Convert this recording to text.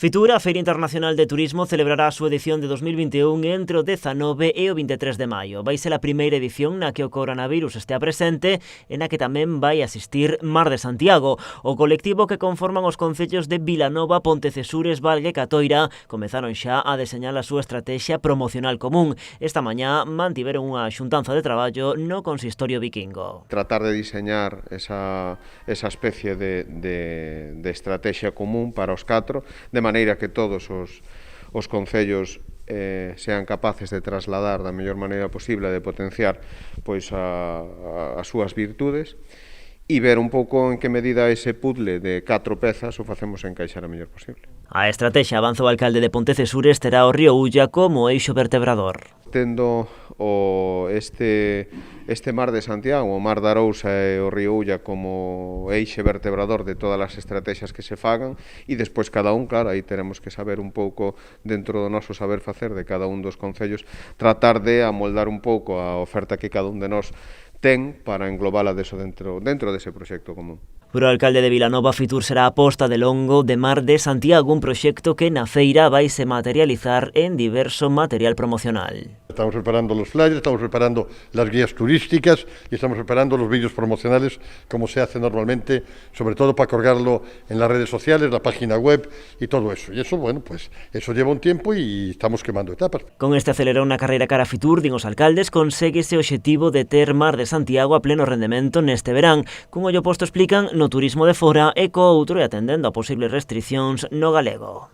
Fitur, a Feira Internacional de Turismo, celebrará a súa edición de 2021 entre o 19 e o 23 de maio. Vai ser a primeira edición na que o coronavirus estea presente e na que tamén vai asistir Mar de Santiago. O colectivo que conforman os concellos de Vilanova, Pontecesures, Valgue e Catoira comezaron xa a deseñar a súa estrategia promocional común. Esta mañá mantiveron unha xuntanza de traballo no consistorio vikingo. Tratar de diseñar esa especie de estrategia común para os catro, de maneira que todos os concellos sean capaces de trasladar da mellor maneira posible, de potenciar pois as súas virtudes e ver un pouco en que medida ese puzzle de 4 pezas o facemos encaixar a mellor posible. A estrategia, avanza o alcalde de Pontecesures, terá o río Ulla como eixo vertebrador. Tendo este Mar de Santiago, o Mar da Arousa e o río Ulla como eixe vertebrador de todas as estrategias que se fagan, e despois cada un, claro, aí teremos que saber un pouco dentro do noso saber facer de cada un dos concellos, tratar de amoldar un pouco a oferta que cada un de nós ten para englobala dentro dese proxecto común. Para o alcalde de Vilanova, Fitur será a posta de longo de Mar de Santiago, un proxecto que na feira vai se materializar en diverso material promocional. Estamos preparando los flyers, estamos preparando las guías turísticas y estamos preparando los vídeos promocionales como se hace normalmente, sobre todo para colgarlo en las redes sociales, la página web y todo eso. Y eso, bueno, pues eso lleva un tiempo y estamos quemando etapas. Con este acelerón na carreira cara a Fitur, din os alcaldes, consegue ese obxectivo de ter Mar de Santiago a pleno rendemento neste verán. Cun ollo posto, explican, no turismo de fora e co outro e atendendo a posibles restricións no galego.